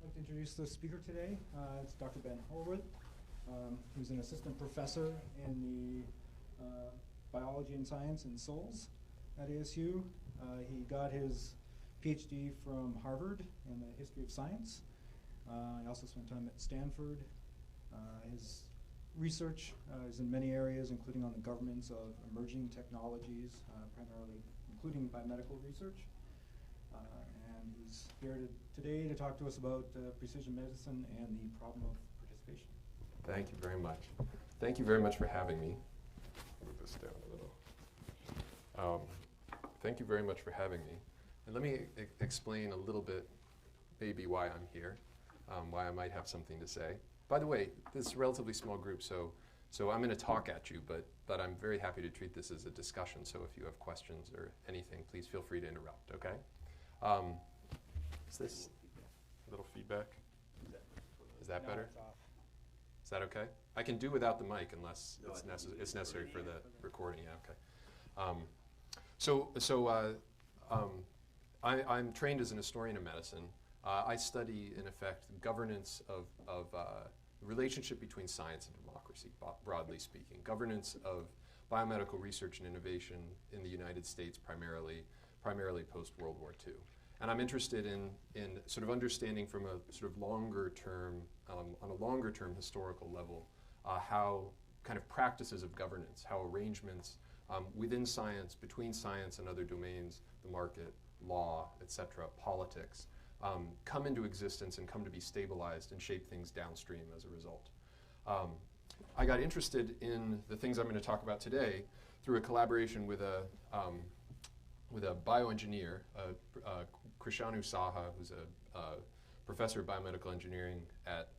I'd like to introduce the speaker today. It's Dr. Ben Hurlbut. He's an assistant professor in the biology and science and souls at ASU. He got his PhD from Harvard in the history of science. He also spent time at Stanford. His research is in many areas, including on the governance of emerging technologies, primarily including biomedical research. And he's here today to talk to us about precision medicine and the problem of participation. Thank you very much. Thank you very much for having me. Move this down a little. Thank you very much for having me. And let me explain a little bit maybe why I'm here, why I might have something to say. By the way, this is a relatively small group, so I'm going to talk at you, but I'm very happy to treat this as a discussion, so if you have questions or anything, please feel free to interrupt, okay? Is this a little feedback? Is that better? Is that okay? I can do without the mic unless it's necessary for the recording, yeah, okay. I'm trained as an historian of medicine. I study, in effect, governance of the relationship between science and democracy, broadly speaking. Governance of biomedical research and innovation in the United States, primarily post-World War II. And I'm interested in sort of understanding from a sort of longer term, on a longer term historical level, how kind of practices of governance, how arrangements within science, between science and other domains, the market, law, etc., politics, come into existence and come to be stabilized and shape things downstream as a result. I got interested in the things I'm going to talk about today through a collaboration with a bioengineer, Krishanu Saha, who's a professor of biomedical engineering at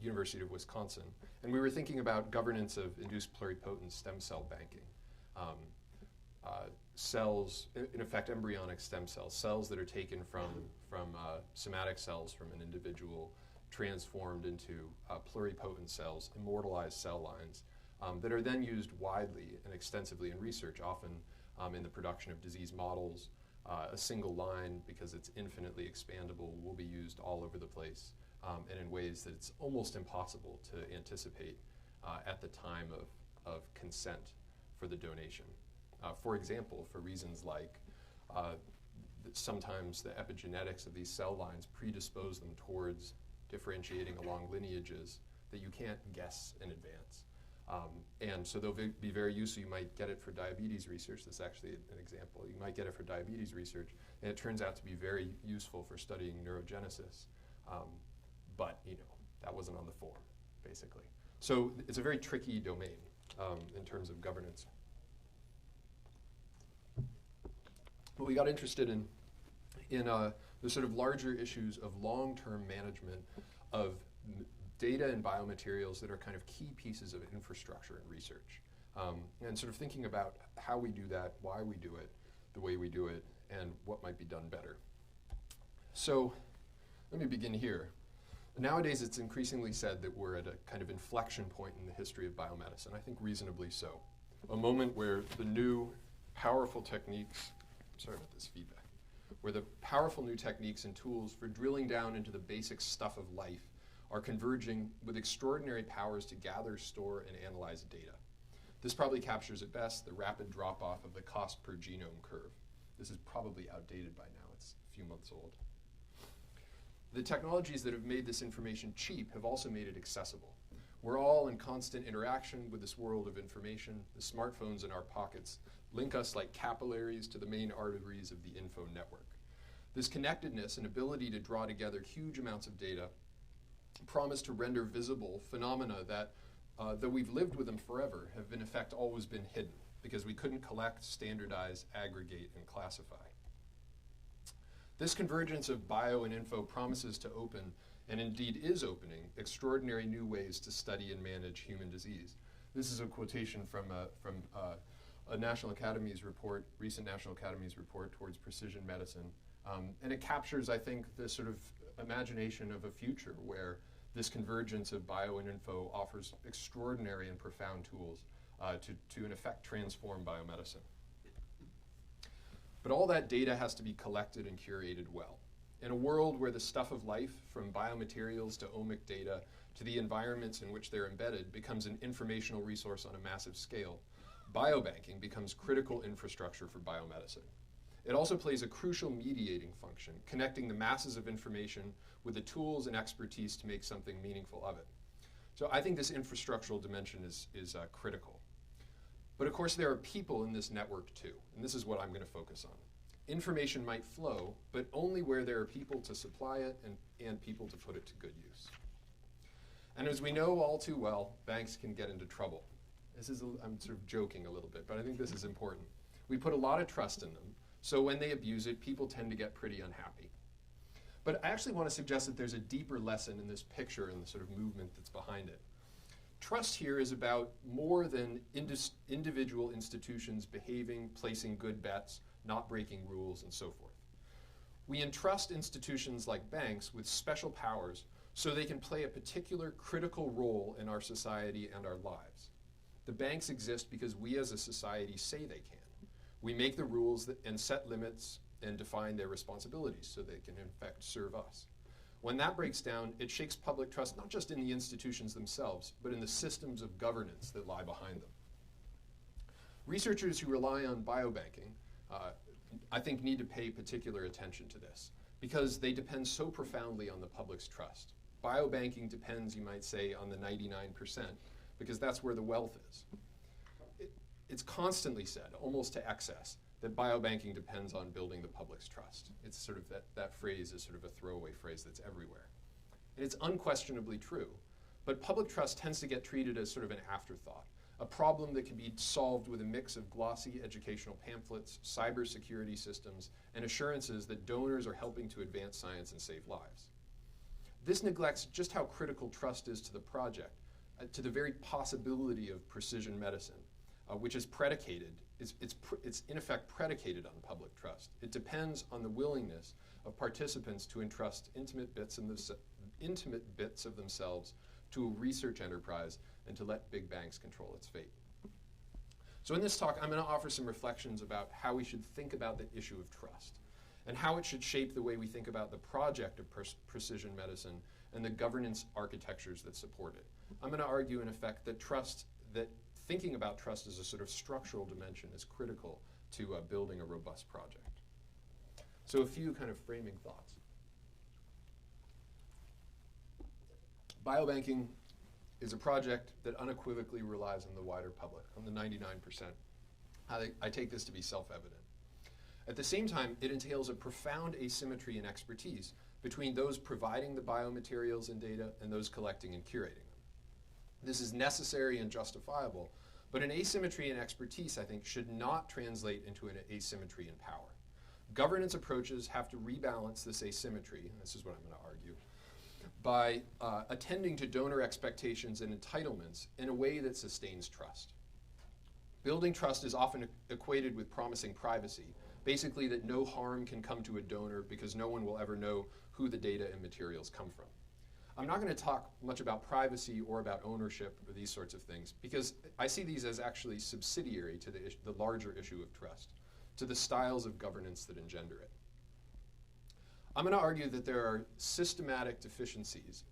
University of Wisconsin. And we were thinking about governance of induced pluripotent stem cell banking. Cells, in effect embryonic stem cells, cells that are taken from somatic cells from an individual, transformed into pluripotent cells, immortalized cell lines, that are then used widely and extensively in research, often in the production of disease models. A single line, because it's infinitely expandable, will be used all over the place and in ways that it's almost impossible to anticipate at the time of consent for the donation. For example, for reasons like sometimes the epigenetics of these cell lines predispose them towards differentiating along lineages that you can't guess in advance. And so they'll be very useful. You might get it for diabetes research. That's actually an example. You might get it for diabetes research, and it turns out to be very useful for studying neurogenesis. But that wasn't on the form, basically. So it's a very tricky domain in terms of governance. But we got interested in the sort of larger issues of long-term management of data and biomaterials that are kind of key pieces of infrastructure in research. And sort of thinking about how we do that, why we do it, the way we do it, and what might be done better. So let me begin here. Nowadays, it's increasingly said that we're at a kind of inflection point in the history of biomedicine, I think reasonably so. A moment where the new powerful techniques, sorry about this feedback, where the powerful new techniques and tools for drilling down into the basic stuff of life are converging with extraordinary powers to gather, store, and analyze data. This probably captures at best the rapid drop-off of the cost per genome curve. This is probably outdated by now. It's a few months old. The technologies that have made this information cheap have also made it accessible. We're all in constant interaction with this world of information. The smartphones in our pockets link us like capillaries to the main arteries of the info network. This connectedness and ability to draw together huge amounts of data promise to render visible phenomena that, though we've lived with them forever, have in effect always been hidden because we couldn't collect, standardize, aggregate, and classify. This convergence of bio and info promises to open, and indeed is opening, extraordinary new ways to study and manage human disease. This is a quotation from a National Academies report, recent National Academies report towards precision medicine. And it captures, I think, this sort of imagination of a future where this convergence of bio and info offers extraordinary and profound tools to in effect transform biomedicine. But all that data has to be collected and curated well. In a world where the stuff of life, from biomaterials to omic data to the environments in which they're embedded, becomes an informational resource on a massive scale, biobanking becomes critical infrastructure for biomedicine. It also plays a crucial mediating function, connecting the masses of information with the tools and expertise to make something meaningful of it. So I think this infrastructural dimension is critical. But of course, there are people in this network too, and this is what I'm going to focus on. Information might flow, but only where there are people to supply it and people to put it to good use. And as we know all too well, banks can get into trouble. I'm sort of joking a little bit, but I think this is important. We put a lot of trust in them, so when they abuse it, people tend to get pretty unhappy. But I actually want to suggest that there's a deeper lesson in this picture and the sort of movement that's behind it. Trust here is about more than individual institutions behaving, placing good bets, not breaking rules, and so forth. We entrust institutions like banks with special powers so they can play a particular critical role in our society and our lives. The banks exist because we as a society say they can. We make the rules and set limits and define their responsibilities so they can in fact serve us. When that breaks down, it shakes public trust not just in the institutions themselves, but in the systems of governance that lie behind them. Researchers who rely on biobanking, I think, need to pay particular attention to this because they depend so profoundly on the public's trust. Biobanking depends, you might say, on the 99% because that's where the wealth is. It's constantly said, almost to excess, that biobanking depends on building the public's trust. It's sort of that phrase is sort of a throwaway phrase that's everywhere. And it's unquestionably true, but public trust tends to get treated as sort of an afterthought, a problem that can be solved with a mix of glossy educational pamphlets, cybersecurity systems, and assurances that donors are helping to advance science and save lives. This neglects just how critical trust is to the project, to the very possibility of precision medicine, which is predicated, it's in effect predicated on public trust. It depends on the willingness of participants to entrust intimate bits of themselves to a research enterprise and to let big banks control its fate. So in this talk, I'm going to offer some reflections about how we should think about the issue of trust and how it should shape the way we think about the project of precision medicine and the governance architectures that support it. I'm going to argue, in effect, that thinking about trust as a sort of structural dimension is critical to building a robust project. So a few kind of framing thoughts. Biobanking is a project that unequivocally relies on the wider public, on the 99%. I take this to be self-evident. At the same time, it entails a profound asymmetry in expertise between those providing the biomaterials and data and those collecting and curating them. This is necessary and justifiable, but an asymmetry in expertise, I think, should not translate into an asymmetry in power. Governance approaches have to rebalance this asymmetry, and this is what I'm going to argue, by attending to donor expectations and entitlements in a way that sustains trust. Building trust is often equated with promising privacy, basically that no harm can come to a donor because no one will ever know who the data and materials come from. I'm not going to talk much about privacy or about ownership or these sorts of things because I see these as actually subsidiary to the larger issue of trust, to the styles of governance that engender it. I'm going to argue that there are systemic deficiencies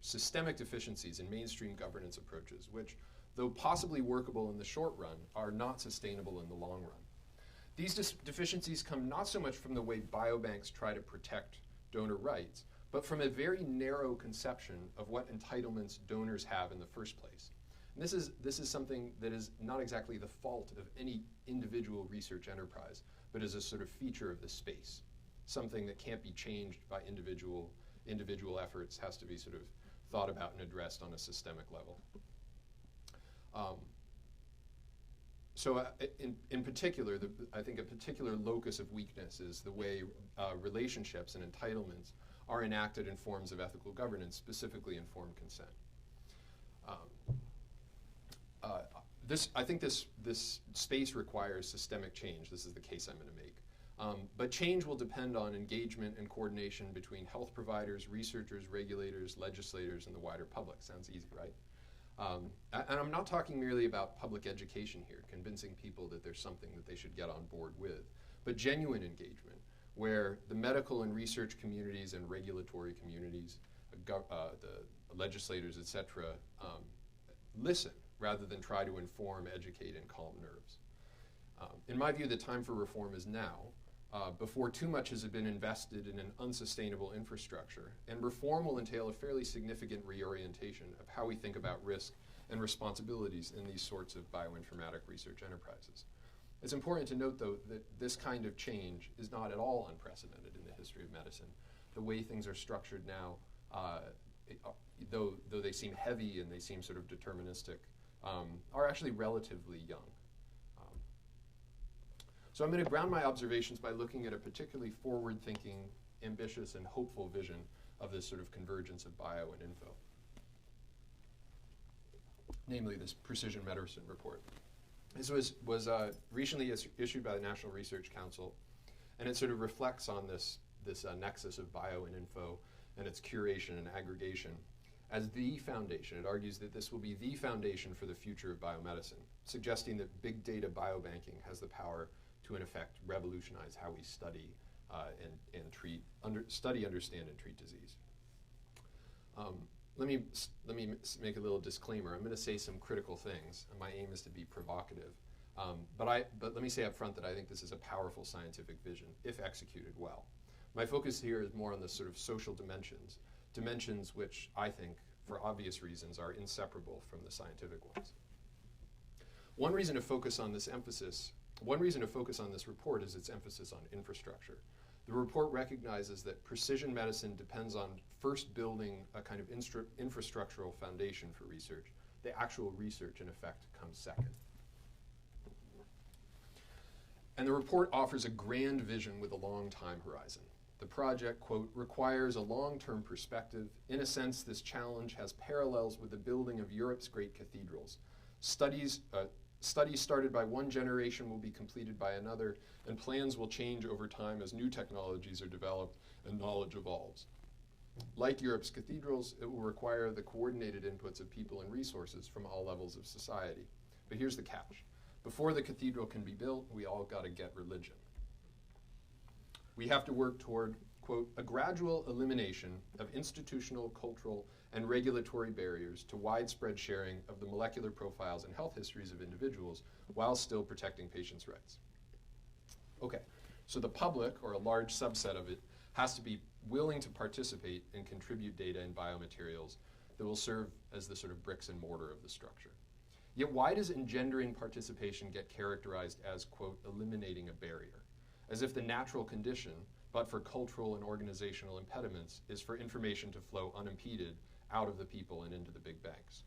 in mainstream governance approaches, which, though possibly workable in the short run, are not sustainable in the long run. These deficiencies come not so much from the way biobanks try to protect donor rights, but from a very narrow conception of what entitlements donors have in the first place. And this is something that is not exactly the fault of any individual research enterprise, but is a sort of feature of the space, something that can't be changed by individual efforts, has to be sort of thought about and addressed on a systemic level. In particular, I think a particular locus of weakness is the way relationships and entitlements are enacted in forms of ethical governance, specifically informed consent. I think this space requires systemic change. This is the case I'm going to make. But change will depend on engagement and coordination between health providers, researchers, regulators, legislators, and the wider public. Sounds easy, right? And I'm not talking merely about public education here, convincing people that there's something that they should get on board with, but genuine engagement, where the medical and research communities and regulatory communities, the legislators, et cetera, listen rather than try to inform, educate, and calm nerves. In my view, the time for reform is now, before too much has been invested in an unsustainable infrastructure, and reform will entail a fairly significant reorientation of how we think about risk and responsibilities in these sorts of bioinformatic research enterprises. It's important to note, though, that this kind of change is not at all unprecedented in the history of medicine. The way things are structured now, though they seem heavy and they seem sort of deterministic, are actually relatively young. So I'm going to ground my observations by looking at a particularly forward-thinking, ambitious, and hopeful vision of this sort of convergence of bio and info, namely this precision medicine report. This was recently issued by the National Research Council, and it sort of reflects on this nexus of bio and info and its curation and aggregation as the foundation. It argues that this will be the foundation for the future of biomedicine, suggesting that big data biobanking has the power to, in effect, revolutionize how we study and treat, understand, and treat disease. Let me make a little disclaimer. I'm going to say some critical things, and my aim is to be provocative. But let me say up front that I think this is a powerful scientific vision, if executed well. My focus here is more on the sort of social dimensions which I think, for obvious reasons, are inseparable from the scientific ones. One reason to focus on this report is its emphasis on infrastructure. The report recognizes that precision medicine depends on first building a kind of infrastructural foundation for research. The actual research, in effect, comes second. And the report offers a grand vision with a long time horizon. The project, quote, requires a long-term perspective. In a sense, this challenge has parallels with the building of Europe's great cathedrals. Studies started by one generation will be completed by another, and plans will change over time as new technologies are developed and knowledge evolves. Like Europe's cathedrals, it will require the coordinated inputs of people and resources from all levels of society. But here's the catch. Before the cathedral can be built, we all got to get religion. We have to work toward, quote, a gradual elimination of institutional, cultural, and regulatory barriers to widespread sharing of the molecular profiles and health histories of individuals while still protecting patients' rights. Okay, so the public, or a large subset of it, has to be willing to participate and contribute data and biomaterials that will serve as the sort of bricks and mortar of the structure. Yet why does engendering participation get characterized as, quote, eliminating a barrier? As if the natural condition, but for cultural and organizational impediments, is for information to flow unimpeded out of the people and into the big banks.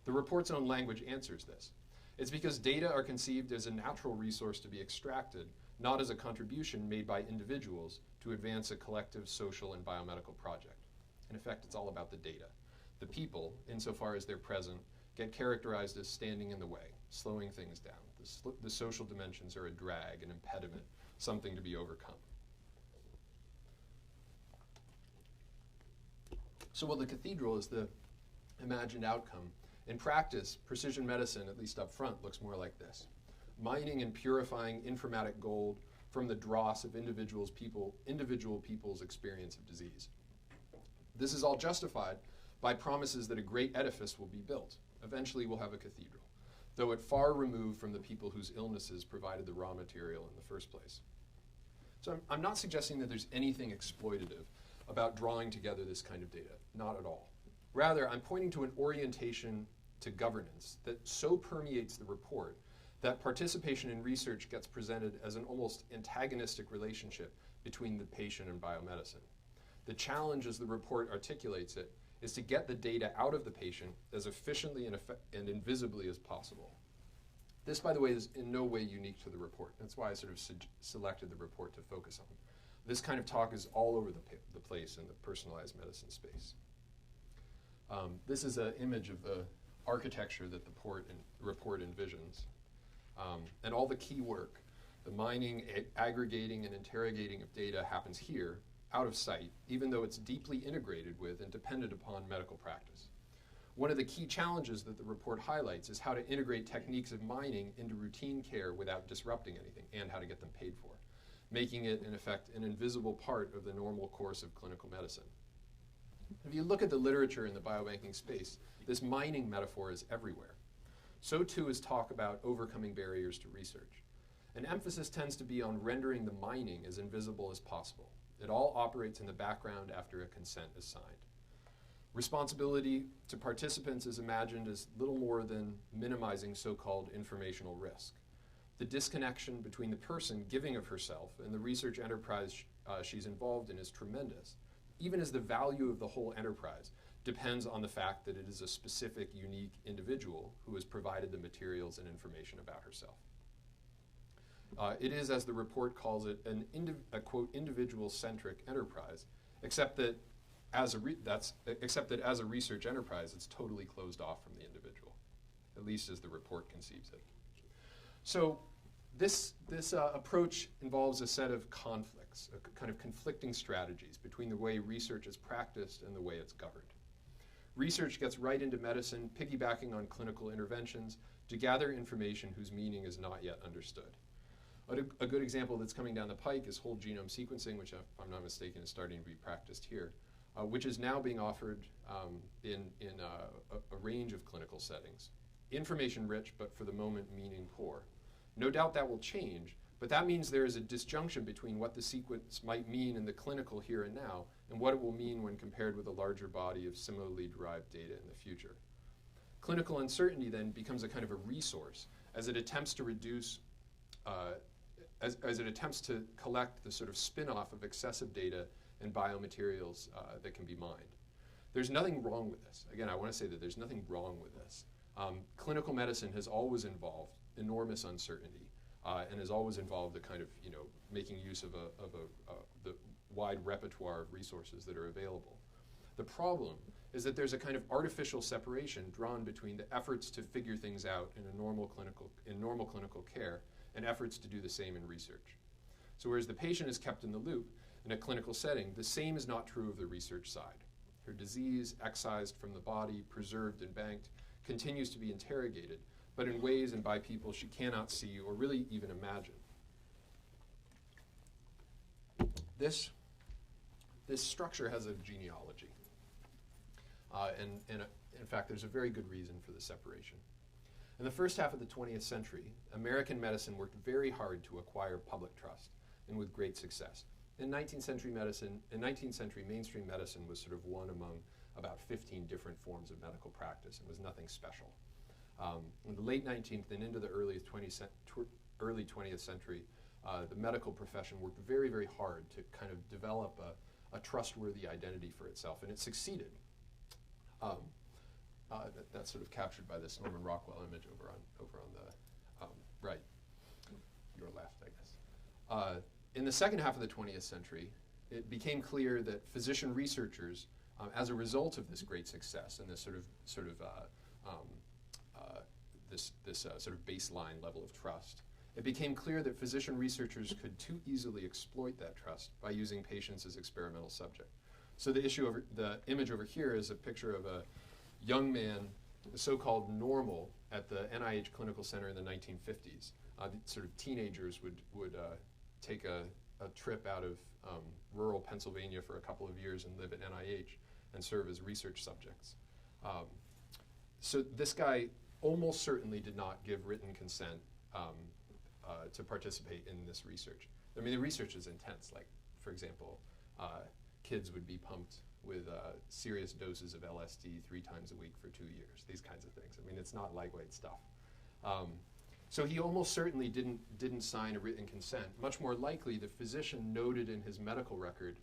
The report's own language answers this. It's because data are conceived as a natural resource to be extracted, not as a contribution made by individuals to advance a collective social and biomedical project. In effect, it's all about the data. The people, insofar as they're present, get characterized as standing in the way, slowing things down. The social dimensions are a drag, an impediment, something to be overcome. So while the cathedral is the imagined outcome, in practice, precision medicine, at least up front, looks more like this. Mining and purifying informatic gold from the dross of individual people's experience of disease. This is all justified by promises that a great edifice will be built. Eventually we'll have a cathedral, though it far removed from the people whose illnesses provided the raw material in the first place. So I'm not suggesting that there's anything exploitative about drawing together this kind of data, not at all. Rather, I'm pointing to an orientation to governance that so permeates the report that participation in research gets presented as an almost antagonistic relationship between the patient and biomedicine. The challenge, as the report articulates it, is to get the data out of the patient as efficiently and invisibly as possible. This, by the way, is in no way unique to the report. That's why I sort of selected the report to focus on. This kind of talk is all over the place in the personalized medicine space. This is an image of the architecture that the report envisions. And all the key work, the mining, aggregating, and interrogating of data happens here, out of sight, even though it's deeply integrated with and dependent upon medical practice. One of the key challenges that the report highlights is how to integrate techniques of mining into routine care without disrupting anything, and how to get them paid for. making it, in effect, an invisible part of the normal course of clinical medicine. If you look at the literature in the biobanking space, this mining metaphor is everywhere. So too is talk about overcoming barriers to research. An emphasis tends to be on rendering the mining as invisible as possible. It all operates in the background after a consent is signed. Responsibility to participants is imagined as little more than minimizing so-called informational risk. The disconnection between the person giving of herself and the research enterprise she's involved in is tremendous, even as the value of the whole enterprise depends on the fact that it is a specific, unique individual who has provided the materials and information about herself. It is, as the report calls it, a quote, individual-centric enterprise, except that as a research enterprise, it's totally closed off from the individual, at least as the report conceives it. So this approach involves a set of conflicts, kind of conflicting strategies between the way research is practiced and the way it's governed. Research gets right into medicine, piggybacking on clinical interventions to gather information whose meaning is not yet understood. A good example that's coming down the pike is whole genome sequencing, which, if I'm not mistaken, is starting to be practiced here, which is now being offered in a range of clinical settings. Information rich, but for the moment meaning poor. No doubt that will change, but that means there is a disjunction between what the sequence might mean in the clinical here and now and what it will mean when compared with a larger body of similarly derived data in the future. Clinical uncertainty then becomes a kind of a resource as it attempts to reduce, as it attempts to collect the sort of spin-off of excessive data and biomaterials that can be mined. There's nothing wrong with this. Again, I want to say that there's nothing wrong with this. Clinical medicine has always involved enormous uncertainty and has always involved the kind of, making use of the wide repertoire of resources that are available. The problem is that there's a kind of artificial separation drawn between the efforts to figure things out in normal clinical care and efforts to do the same in research. So whereas the patient is kept in the loop in a clinical setting, the same is not true of the research side. Her disease, excised from the body, preserved and banked, continues to be interrogated, but in ways and by people she cannot see or really even imagine. This structure has a genealogy. And in fact, there's a very good reason for the separation. In the first half of the 20th century, American medicine worked very hard to acquire public trust, and with great success. In 19th century mainstream medicine was sort of one among about 15 different forms of medical practice and was nothing special. In the late 19th and into the early 20th century, the medical profession worked very, very hard to kind of develop a trustworthy identity for itself, and it succeeded. That's sort of captured by this Norman Rockwell image over on the right, your left, I guess. In the second half of the 20th century, it became clear that physician researchers, as a result of this great success and this sort of baseline level of trust, it became clear that physician researchers could too easily exploit that trust by using patients as experimental subject. So the image over here is a picture of a young man, the so-called normal, at the NIH Clinical Center in the 1950s. Sort of teenagers would take a trip out of rural Pennsylvania for a couple of years and live at NIH and serve as research subjects. So this guy almost certainly did not give written consent to participate in this research. I mean, the research is intense. Like, for example, kids would be pumped with serious doses of LSD 3 times a week for 2 years, these kinds of things. I mean, it's not lightweight stuff. So he almost certainly didn't sign a written consent. Much more likely, the physician noted in his medical record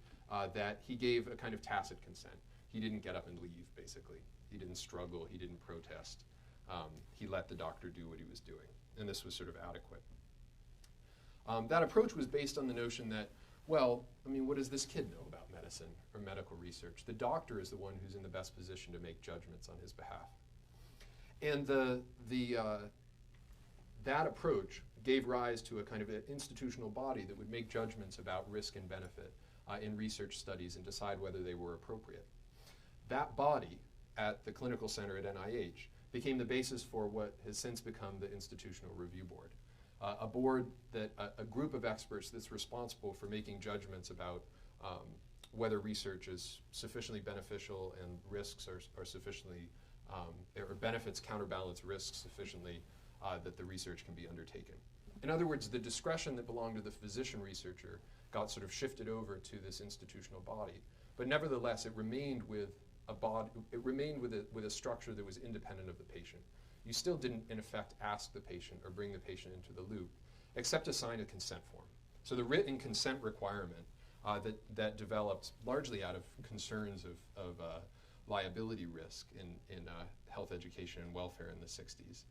that he gave a kind of tacit consent. He didn't get up and leave, basically. He didn't struggle. He didn't protest. He let the doctor do what he was doing, and this was sort of adequate. That approach was based on the notion that, well, I mean, what does this kid know about medicine or medical research? The doctor is the one who's in the best position to make judgments on his behalf. And that approach gave rise to a kind of an institutional body that would make judgments about risk and benefit in research studies and decide whether they were appropriate. That body at the clinical center at NIH became the basis for what has since become the Institutional Review Board. a board that a group of experts that's responsible for making judgments about whether research is sufficiently beneficial and risks are sufficiently, or benefits counterbalance risks sufficiently that the research can be undertaken. In other words, the discretion that belonged to the physician researcher got sort of shifted over to this institutional body, but nevertheless it remained with a body. It remained with a structure that was independent of the patient. You still didn't, in effect, ask the patient or bring the patient into the loop, except to sign a consent form. So the written consent requirement that developed largely out of concerns of liability risk in health education and welfare in the 60s,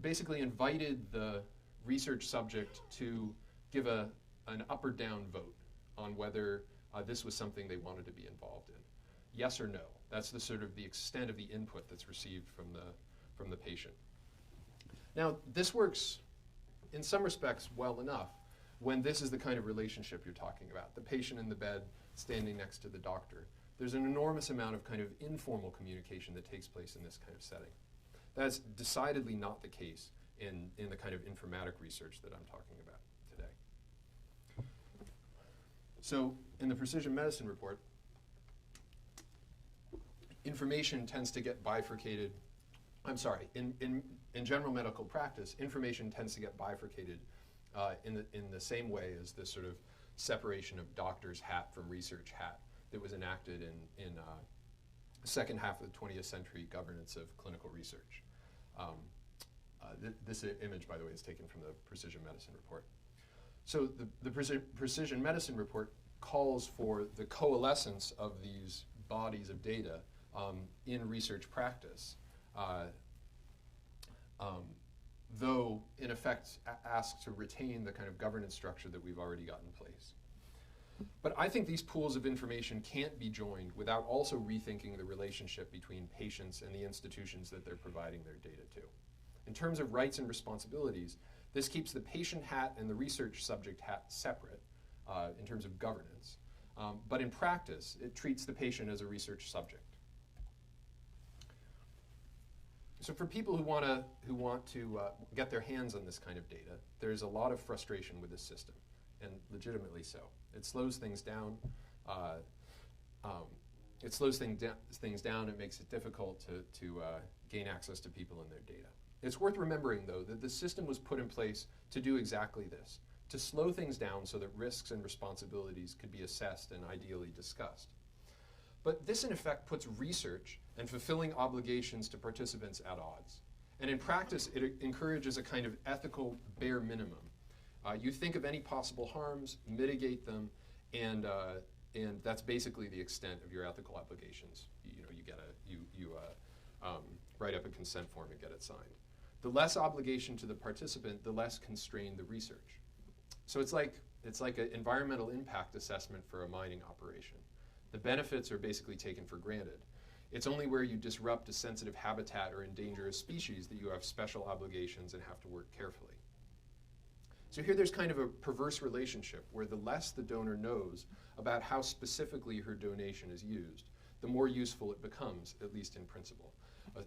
basically invited the research subject to give an up or down vote on whether this was something they wanted to be involved in. Yes or no. That's the sort of the extent of the input that's received from the patient. Now, this works in some respects well enough when this is the kind of relationship you're talking about, the patient in the bed standing next to the doctor. There's an enormous amount of kind of informal communication that takes place in this kind of setting. That's decidedly not the case in the kind of informatic research that I'm talking about today. So in the precision medicine report, information tends to get bifurcated. I'm sorry, in general medical practice, information tends to get bifurcated in the same way as this sort of separation of doctor's hat from research hat that was enacted in the second half of the 20th century governance of clinical research. This image, by the way, is taken from the precision medicine report. So the precision medicine report calls for the coalescence of these bodies of data in research practice, though in effect asks to retain the kind of governance structure that we've already got in place. But I think these pools of information can't be joined without also rethinking the relationship between patients and the institutions that they're providing their data to. In terms of rights and responsibilities, this keeps the patient hat and the research subject hat separate in terms of governance. But in practice, it treats the patient as a research subject. So for people who want to get their hands on this kind of data, there's a lot of frustration with this system, and legitimately so. It slows things down. It makes it difficult to gain access to people and their data. It's worth remembering, though, that the system was put in place to do exactly this, to slow things down so that risks and responsibilities could be assessed and ideally discussed. But this, in effect, puts research and fulfilling obligations to participants at odds. And in practice, it encourages a kind of ethical bare minimum. You think of any possible harms, mitigate them, and that's basically the extent of your ethical obligations. You write up a consent form and get it signed. The less obligation to the participant, the less constrained the research. So it's like an environmental impact assessment for a mining operation. The benefits are basically taken for granted. It's only where you disrupt a sensitive habitat or endanger a species that you have special obligations and have to work carefully. So here there's kind of a perverse relationship where the less the donor knows about how specifically her donation is used, the more useful it becomes, at least in principle.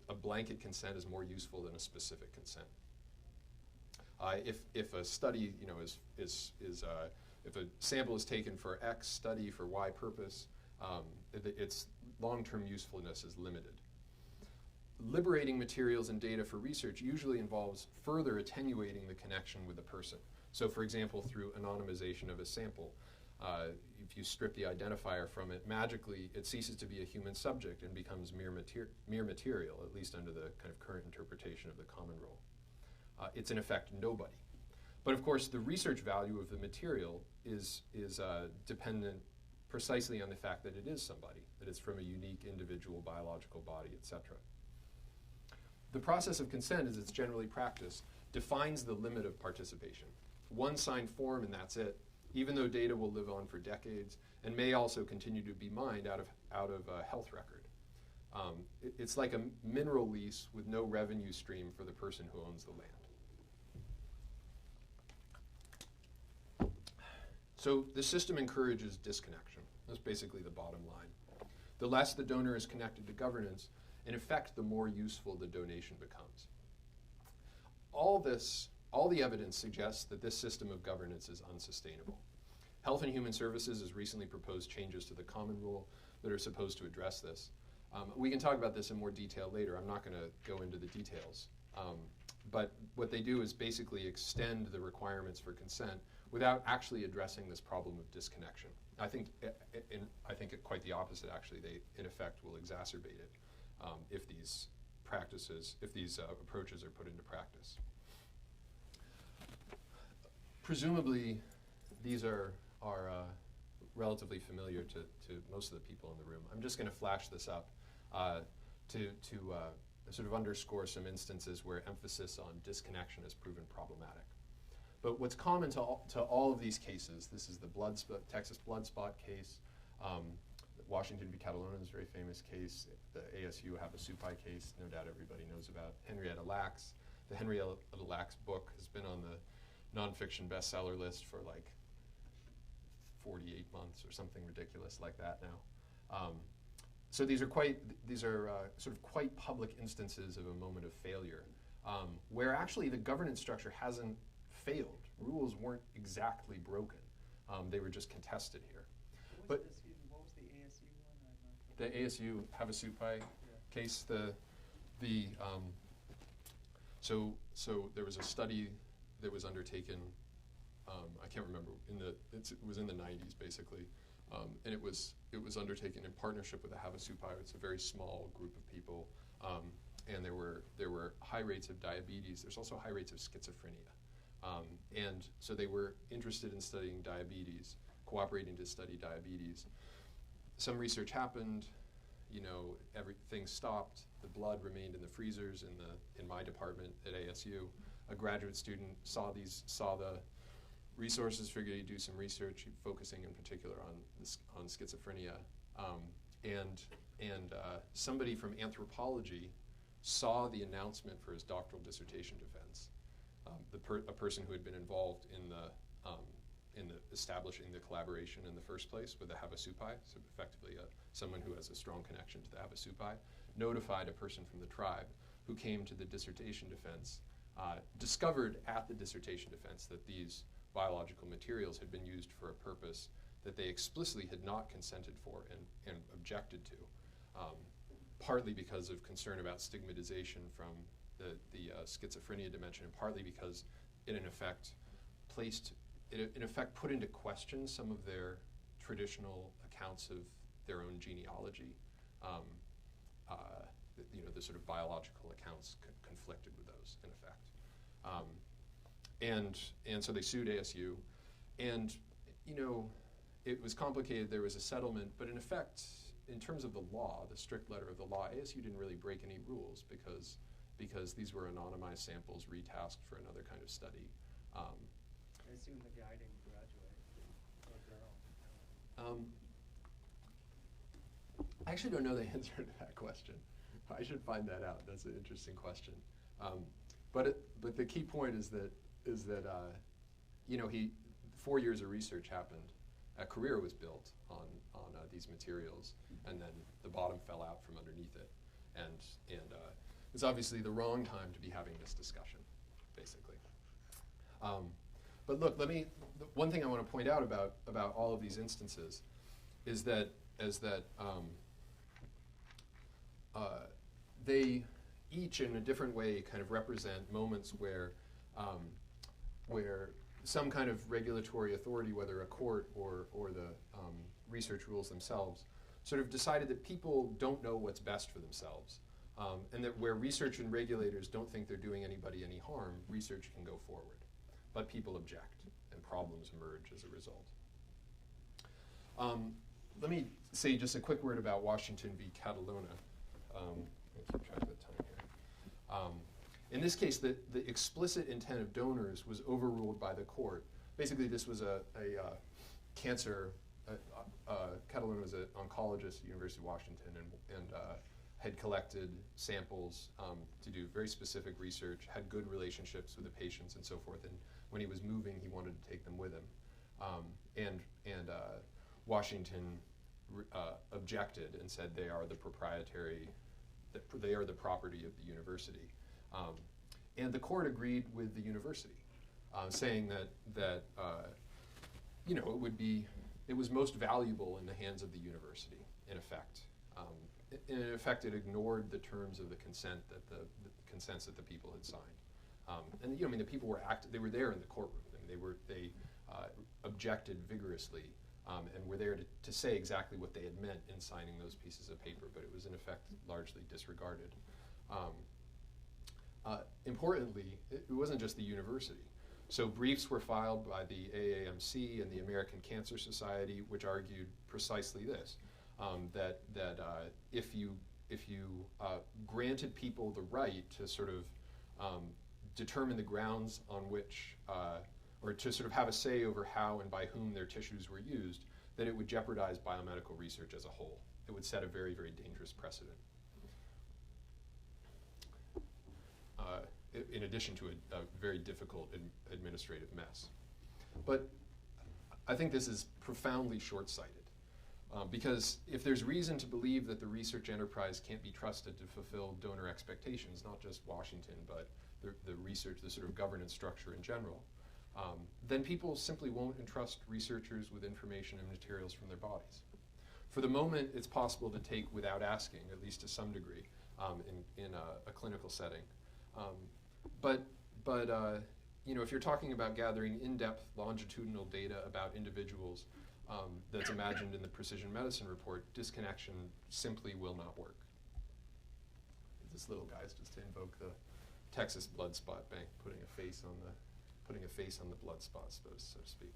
A blanket consent is more useful than a specific consent. If a study, if a sample is taken for X study for Y purpose, its long-term usefulness is limited. Liberating materials and data for research usually involves further attenuating the connection with the person. So, for example, through anonymization of a sample, if you strip the identifier from it, magically it ceases to be a human subject and becomes mere material, at least under the kind of current interpretation of the common role. It's in effect nobody. But of course, the research value of the material is dependent precisely on the fact that it is somebody, that it's from a unique individual biological body, etc. The process of consent, as it's generally practiced, defines the limit of participation. One signed form and that's it, even though data will live on for decades and may also continue to be mined out of a health record. It's like a mineral lease with no revenue stream for the person who owns the land. So the system encourages disconnection. That's basically the bottom line. The less the donor is connected to governance, in effect, the more useful the donation becomes. All this all the evidence suggests that this system of governance is unsustainable. Health and Human Services has recently proposed changes to the common rule that are supposed to address this. We can talk about this in more detail later. I'm not going to go into the details. But what they do is basically extend the requirements for consent without actually addressing this problem of disconnection. I think quite the opposite, actually. They, in effect, will exacerbate it if these approaches are put into practice. Presumably, these are relatively familiar to most of the people in the room. I'm just going to flash this up to sort of underscore some instances where emphasis on disconnection has proven problematic. But what's common to all of these cases, this is the Texas blood spot case, Washington v. Catalona is a very famous case, the ASU Havasupai case, no doubt everybody knows about, Henrietta Lacks. The Henrietta Lacks book has been on the nonfiction bestseller list for like 48 months or something ridiculous like that now. So these are sort of quite public instances of a moment of failure, where actually the governance structure hasn't failed. Rules weren't exactly broken. They were just contested here. What was the ASU one? The ASU Havasupai case, so there was a study that was undertaken, I can't remember, it was in the 90s basically, and it was undertaken in partnership with the Havasupai. It's a very small group of people, and there were high rates of diabetes. There's also high rates of schizophrenia, and so they were interested in studying diabetes, cooperating to study diabetes. Some research happened, everything stopped. The blood remained in the freezers in my department at ASU. A graduate student saw the resources, figured he'd do some research, focusing in particular on schizophrenia, and somebody from anthropology saw the announcement for his doctoral dissertation defense. A person who had been involved in establishing the collaboration in the first place with the Havasupai, so effectively someone who has a strong connection to the Havasupai, notified a person from the tribe who came to the dissertation defense, discovered at the dissertation defense that these biological materials had been used for a purpose that they explicitly had not consented for and objected to, partly because of concern about stigmatization from the schizophrenia dimension, and partly because it in effect put into question some of their traditional accounts of their own genealogy. The sort of biological accounts conflicted with those, in effect. And so they sued ASU, and it was complicated. There was a settlement, but in effect, in terms of the law, the strict letter of the law, ASU didn't really break any rules because these were anonymized samples retasked for another kind of study. I assume the guy didn't graduate, or girl. I actually don't know the answer to that question. I should find that out. That's an interesting question. But the key point is that 4 years of research happened. A career was built on these materials, and then the bottom fell out from underneath it, and it's obviously the wrong time to be having this discussion, basically. But look, one thing I want to point out about all of these instances is that they each, in a different way, kind of represent moments where some kind of regulatory authority, whether a court or the research rules themselves, sort of decided that people don't know what's best for themselves, and that where research and regulators don't think they're doing anybody any harm, research can go forward. But people object, and problems emerge as a result. Let me say just a quick word about Washington v. Catalona. Let me keep track of the time here. In this case, the explicit intent of donors was overruled by the court. Basically, this was a cancer. Catalona was an oncologist at the University of Washington and had collected samples to do very specific research, had good relationships with the patients and so forth. And when he was moving, he wanted to take them with him. And Washington objected and said they are the property of the university. And the court agreed with the university. saying that you know, it was most valuable in the hands of the university, in effect. In effect, it ignored the terms of the consent that the consents that the people had signed. And you know, I mean, the people were they were there in the courtroom. I mean, they objected vigorously and were there to say exactly what they had meant in signing those pieces of paper, but it was in effect largely disregarded. Importantly, it wasn't just the university. So briefs were filed by the AAMC and the American Cancer Society, which argued precisely this, that if you granted people the right to sort of determine the grounds on which, or to sort of have a say over how and by whom their tissues were used, that it would jeopardize biomedical research as a whole. It would set a very, very dangerous precedent. In addition to a very difficult administrative mess. But I think this is profoundly short-sighted. Because if there's reason to believe that the research enterprise can't be trusted to fulfill donor expectations, not just Washington, but the research, the sort of governance structure in general, then people simply won't entrust researchers with information and materials from their bodies. For the moment, it's possible to take without asking, at least to some degree, in a clinical setting. But you know, if you're talking about gathering in-depth longitudinal data about individuals that's imagined in the precision medicine report, disconnection simply will not work. This little guy's just to invoke the Texas Blood Spot Bank, putting a face on the blood spots, so to speak.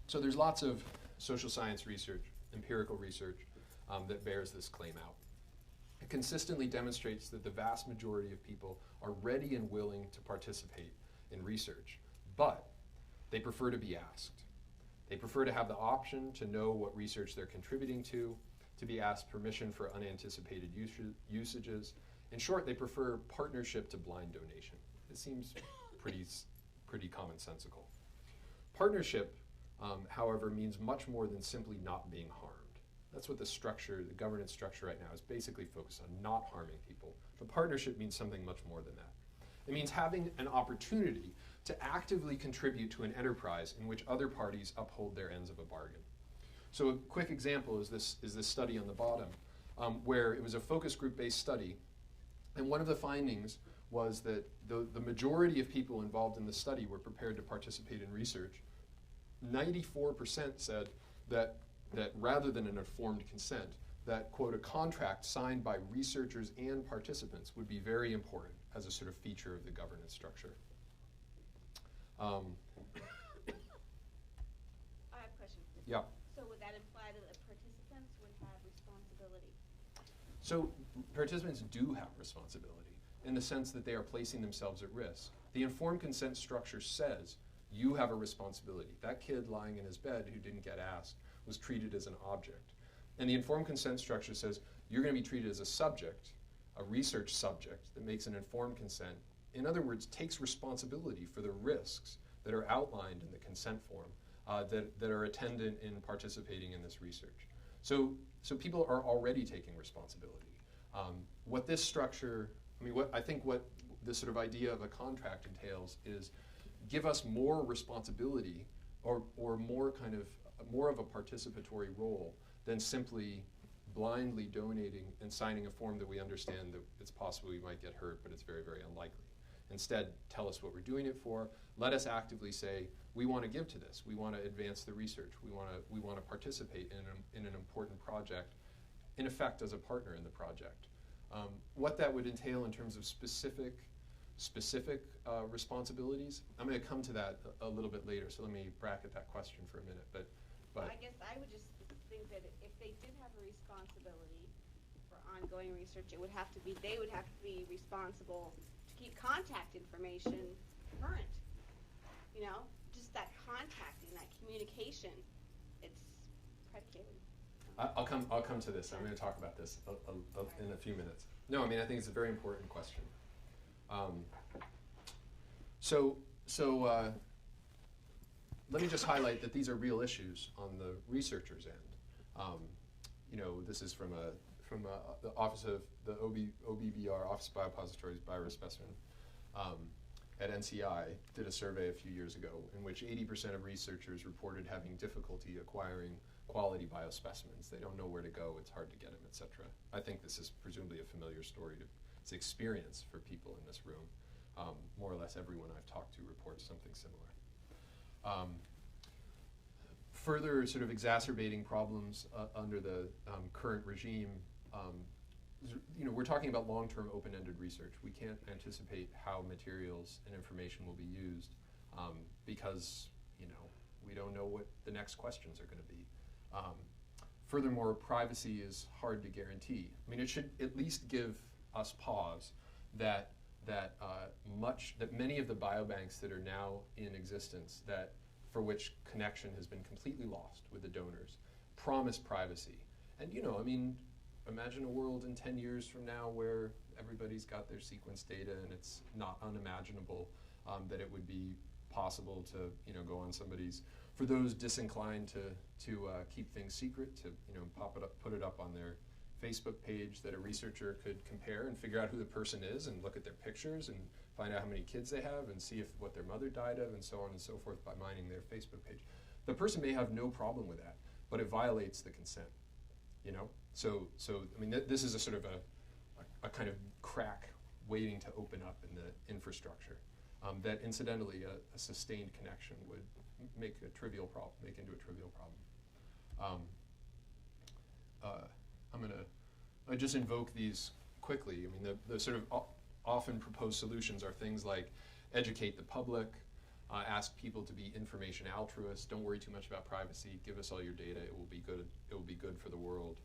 So there's lots of social science research, empirical research, that bears this claim out. It consistently demonstrates that the vast majority of people are ready and willing to participate in research, but they prefer to be asked. They prefer to have the option to know what research they're contributing to be asked permission for unanticipated usages. In short, they prefer partnership to blind donation. It seems pretty commonsensical. Partnership, however, means much more than simply not being harmed. That's what the structure, the governance structure right now is basically focused on, not harming people. But partnership means something much more than that. It means having an opportunity to actively contribute to an enterprise in which other parties uphold their ends of a bargain. So a quick example is this study on the bottom, where it was a focus group-based study. And one of the findings was that the majority of people involved in the study were prepared to participate in research. 94% said that rather than an informed consent, that, quote, a contract signed by researchers and participants would be very important as a sort of feature of the governance structure. I have a question. Yeah. So would that imply that the participants would have responsibility? So participants do have responsibility in the sense that they are placing themselves at risk. The informed consent structure says you have a responsibility. That kid lying in his bed who didn't get asked was treated as an object. And the informed consent structure says you're going to be treated as a subject, a research subject that makes an informed consent. In other words, takes responsibility for the risks that are outlined in the consent form that are attendant in participating in this research. So people are already taking responsibility. What this structure, I think what this sort of idea of a contract entails is give us more responsibility or more of a participatory role than simply blindly donating and signing a form that we understand that it's possible we might get hurt, but it's very, very unlikely. Instead, tell us what we're doing it for. Let us actively say, we want to give to this. We want to advance the research. We want to participate in an important project, in effect, as a partner in the project. What that would entail in terms of specific responsibilities, I'm going to come to that a little bit later, so let me bracket that question for a minute. But I guess I would just think that if they did have a responsibility for ongoing research, they would have to be responsible to keep contact information current. You know, just that contacting, that communication, it's predicated. I'll come to this. I'm going to talk about this in a few minutes. No, I think it's a very important question. Let me just highlight that these are real issues on the researcher's end. This is from the Office of the OBBR, Office of Biopositories, Biospecimen. at NCI did a survey a few years ago in which 80% of researchers reported having difficulty acquiring quality biospecimens. They don't know where to go, it's hard to get them, etc. I think this is presumably a familiar story. It's experience for people in this room. More or less everyone I've talked to reports something similar. Further sort of exacerbating problems under the current regime, we're talking about long-term open-ended research. We can't anticipate how materials and information will be used because, we don't know what the next questions are going to be. Furthermore, privacy is hard to guarantee. I mean, it should at least give us pause that many of the biobanks that are now in existence, for which connection has been completely lost with the donors, promise privacy. And imagine a world in 10 years from now where everybody's got their sequence data, and it's not unimaginable that it would be possible to go on somebody's, for those disinclined to keep things secret, to put it up on their Facebook page that a researcher could compare and figure out who the person is and look at their pictures and find out how many kids they have and see what their mother died of and so on and so forth by mining their Facebook page. The person may have no problem with that, but it violates the consent, So this is a sort of a kind of crack waiting to open up in the infrastructure that incidentally a sustained connection would make into a trivial problem. I just invoke these quickly. I mean, the sort of often proposed solutions are things like educate the public, ask people to be information altruists, don't worry too much about privacy, give us all your data, it will be good. It will be good for the world.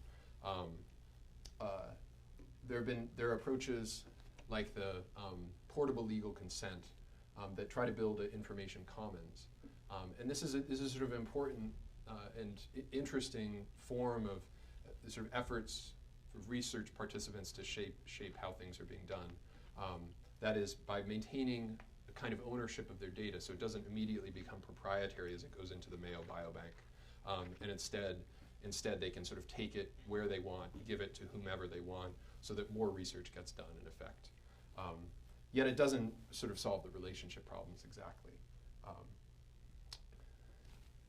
There are approaches like the portable legal consent that try to build an information commons, and this is sort of important and interesting form of sort of efforts for research participants to shape how things are being done. That is, by maintaining a kind of ownership of their data, so it doesn't immediately become proprietary as it goes into the Mayo Biobank, and instead they can sort of take it where they want, give it to whomever they want, so that more research gets done in effect. Yet it doesn't sort of solve the relationship problems exactly.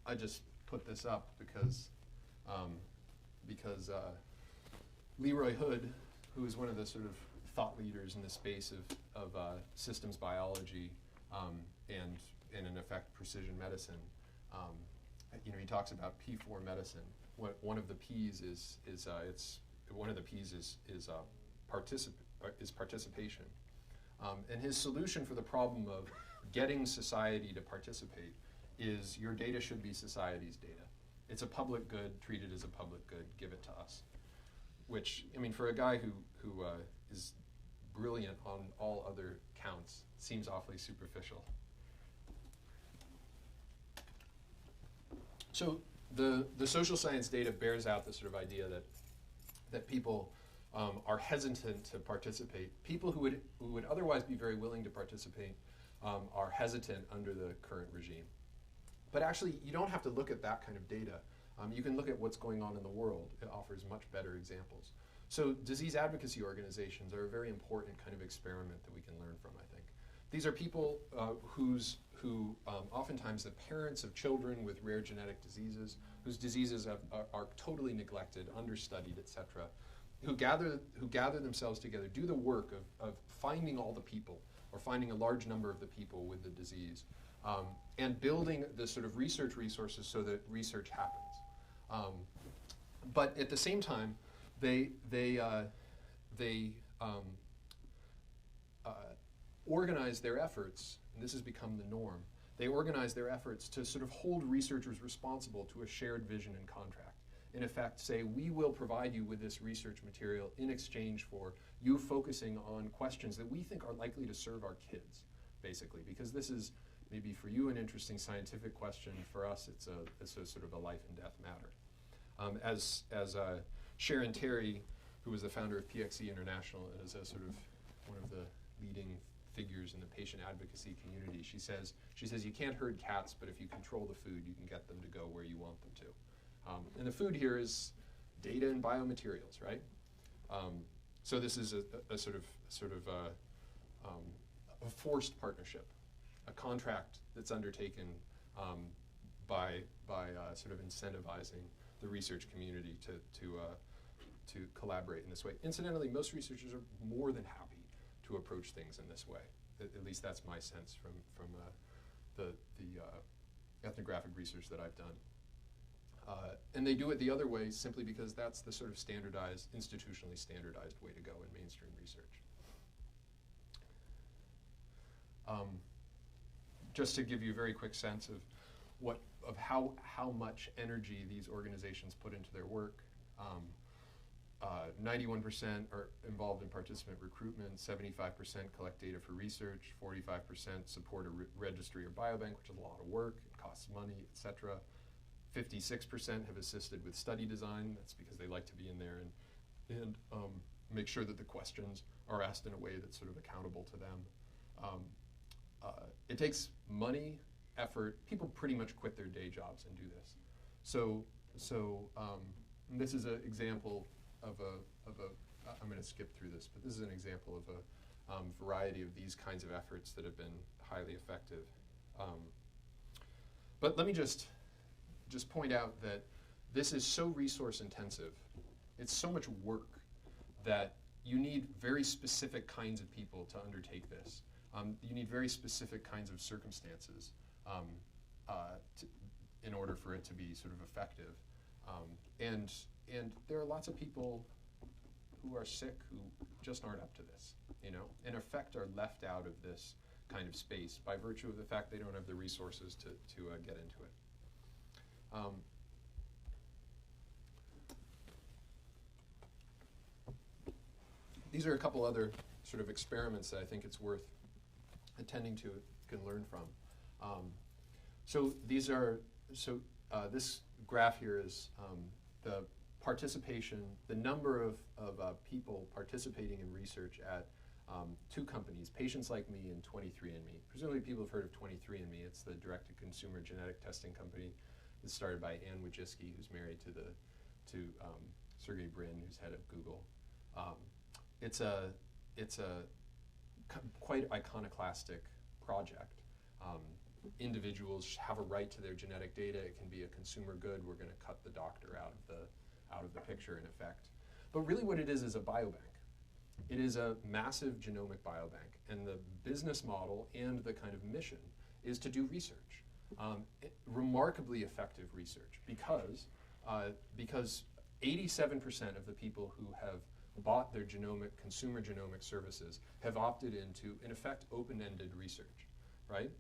I just put this up because Leroy Hood, who is one of the sort of thought leaders in the space of systems biology and in effect precision medicine, he talks about P4 medicine. One of the P's is participation, and his solution for the problem of getting society to participate is your data should be society's data. It's a public good, treat it as a public good, give it to us. Which, for a guy who is brilliant on all other counts, seems awfully superficial. So the social science data bears out the sort of idea that people are hesitant to participate. People who would otherwise be very willing to participate are hesitant under the current regime. But actually, you don't have to look at that kind of data. You can look at what's going on in the world. It offers much better examples. So disease advocacy organizations are a very important kind of experiment that we can learn from, I think. These are people who oftentimes the parents of children with rare genetic diseases, whose diseases are totally neglected, understudied, etc., who gather themselves together, do the work of finding all the people, or finding a large number of the people with the disease, and building the sort of research resources so that research happens. But at the same time, they organize their efforts, and this has become the norm, they organize their efforts to sort of hold researchers responsible to a shared vision and contract. In effect, say, we will provide you with this research material in exchange for you focusing on questions that we think are likely to serve our kids, basically, because this is maybe for you an interesting scientific question. For us, it's a sort of a life and death matter. As Sharon Terry, who was the founder of PXE International, and is a sort of one of the leading figures in the patient advocacy community, she says you can't herd cats, but if you control the food, you can get them to go where you want them to. And the food here is data and biomaterials, right? So this is a sort of a forced partnership, a contract that's undertaken by sort of incentivizing the research community to collaborate in this way. Incidentally, most researchers are more than happy to approach things in this way. At least that's my sense from the ethnographic research that I've done. And they do it the other way simply because that's the sort of standardized, institutionally standardized way to go in mainstream research. Just to give you a very quick sense of how much energy these organizations put into their work. 91% are involved in participant recruitment, 75% collect data for research, 45% support a registry or biobank, which is a lot of work, it costs money, etc. 56% have assisted with study design. That's because they like to be in there and make sure that the questions are asked in a way that's sort of accountable to them. It takes money, effort. People pretty much quit their day jobs and do this. So this is an example of I'm going to skip through this, but this is an example of a variety of these kinds of efforts that have been highly effective. But let me just point out that this is so resource intensive. It's so much work that you need very specific kinds of people to undertake this. You need very specific kinds of circumstances in order for it to be sort of effective. And there are lots of people who are sick who just aren't up to this, you know, in effect are left out of this kind of space by virtue of the fact they don't have the resources to get into it. These are a couple other sort of experiments that I think it's worth attending to, can learn from. This graph here is the participation, the number of people participating in research at two companies, Patients Like Me and 23andMe. Presumably people have heard of 23andMe. It's the direct-to-consumer genetic testing company that's started by Ann Wojcicki, who's married to Sergey Brin, who's head of Google. It's a quite iconoclastic project. Individuals have a right to their genetic data. It can be a consumer good. We're going to cut the doctor out of the picture, in effect. But really what it is a biobank. It is a massive genomic biobank, and the business model and the kind of mission is to do research, remarkably effective research, because 87% of the people who have bought their consumer genomic services have opted into, in effect, open-ended research, right?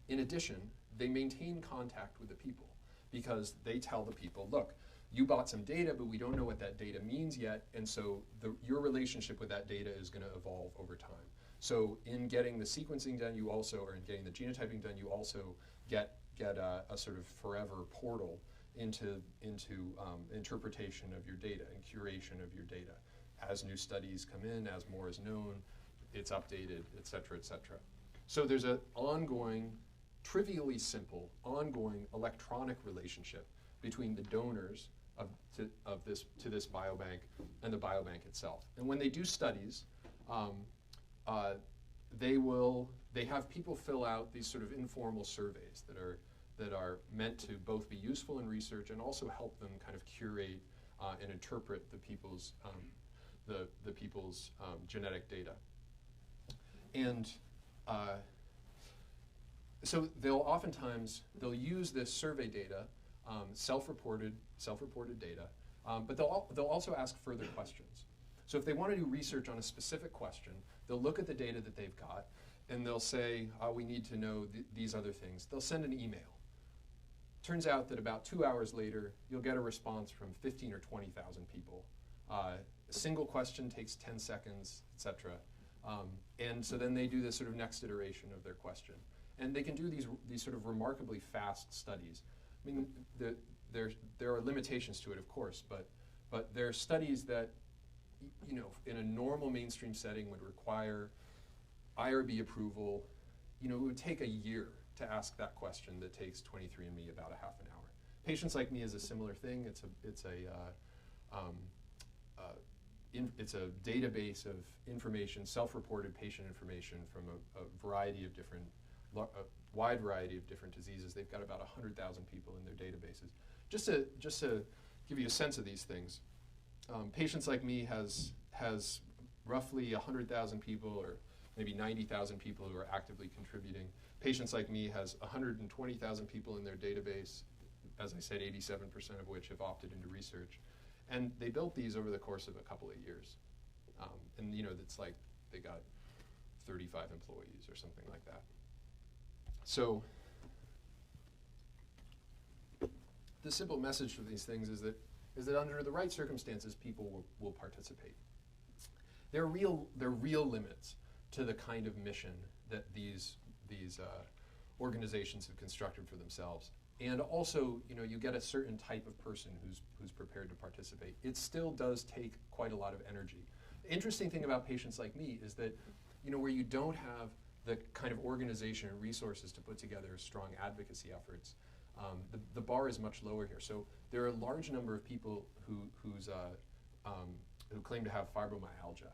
In addition, they maintain contact with the people because they tell the people, look, you bought some data, but we don't know what that data means yet, and so your relationship with that data is going to evolve over time. So in getting the sequencing done, you also, or in getting the genotyping done, you also get a sort of forever portal into interpretation of your data and curation of your data. As new studies come in, as more is known, it's updated, et cetera, et cetera. So there's an ongoing, trivially simple, ongoing electronic relationship between the donors to this biobank and the biobank itself. And when they do studies, they have people fill out these sort of informal surveys that are meant to both be useful in research and also help them kind of curate and interpret the people's genetic data. And so they'll use this survey data, self-reported data, but they'll also ask further questions. So if they want to do research on a specific question, they'll look at the data that they've got, and they'll say, we need to know these other things. They'll send an email. Turns out that about 2 hours later, you'll get a response from 15 or 20,000 people. A single question takes 10 seconds, et cetera. And so then they do this sort of next iteration of their question. And they can do these sort of remarkably fast studies. I mean, there are limitations to it, of course, but there are studies that, you know, in a normal mainstream setting would require IRB approval. You know, it would take a year to ask that question that takes 23andMe about a half an hour. Patients Like Me is a similar thing. it's a database of information, self-reported patient information from a variety of different, a wide variety of different diseases. They've got about 100,000 people in their databases. Just to give you a sense of these things, Patients Like Me has roughly 100,000 people, or maybe 90,000 people who are actively contributing. Patients Like Me has 120,000 people in their database, as I said, 87% of which have opted into research. And they built these over the course of a couple of years. And it's like they got 35 employees or something like that. So the simple message for these things is that under the right circumstances, people will participate. There are real limits to the kind of mission that these organizations have constructed for themselves. And also, you get a certain type of person who's prepared to participate. It still does take quite a lot of energy. The interesting thing about Patients Like Me is that, where you don't have the kind of organization and resources to put together strong advocacy efforts, the bar is much lower here. So there are a large number of people who claim to have fibromyalgia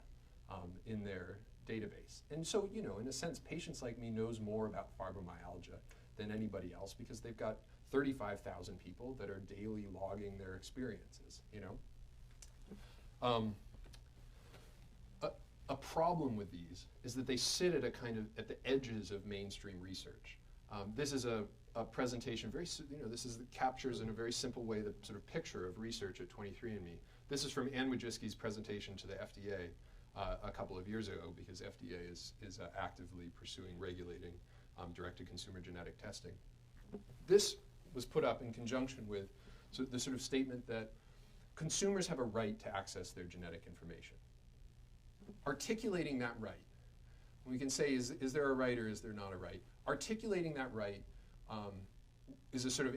in their database. And so, in a sense, Patients Like Me knows more about fibromyalgia than anybody else because they've got 35,000 people that are daily logging their experiences, A problem with these is that they sit at the edges of mainstream research. This is a presentation, this captures in a very simple way the sort of picture of research at 23andMe. This is from Ann Wojcicki's presentation to the FDA a couple of years ago, because FDA is actively pursuing regulating direct-to-consumer genetic testing. This was put up in conjunction with the sort of statement that consumers have a right to access their genetic information. Articulating that right, we can say, is there a right or is there not a right? Articulating that right is a sort of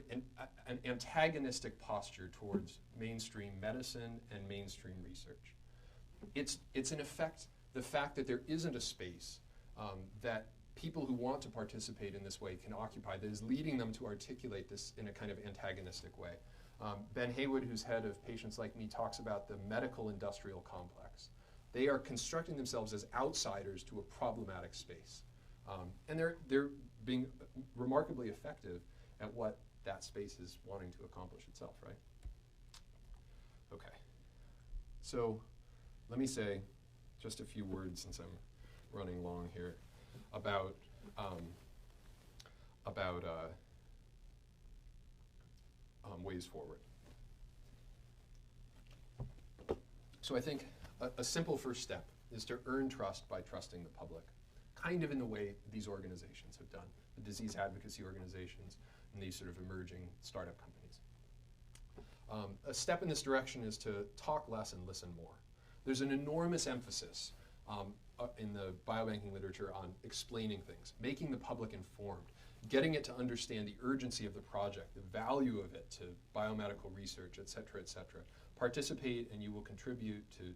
an antagonistic posture towards mainstream medicine and mainstream research. It's in effect the fact that there isn't a space that people who want to participate in this way can occupy that is leading them to articulate this in a kind of antagonistic way. Ben Haywood, who's head of Patients Like Me, talks about the medical industrial complex. They are constructing themselves as outsiders to a problematic space. And they're being remarkably effective at what that space is wanting to accomplish itself, right? Okay. So let me say just a few words, since I'm running long here, about ways forward. So I think a simple first step is to earn trust by trusting the public, kind of in the way these organizations have done, the disease advocacy organizations and these sort of emerging startup companies. A step in this direction is to talk less and listen more. There's an enormous emphasis in the biobanking literature on explaining things, making the public informed, getting it to understand the urgency of the project, the value of it to biomedical research, et cetera, et cetera. Participate and you will contribute to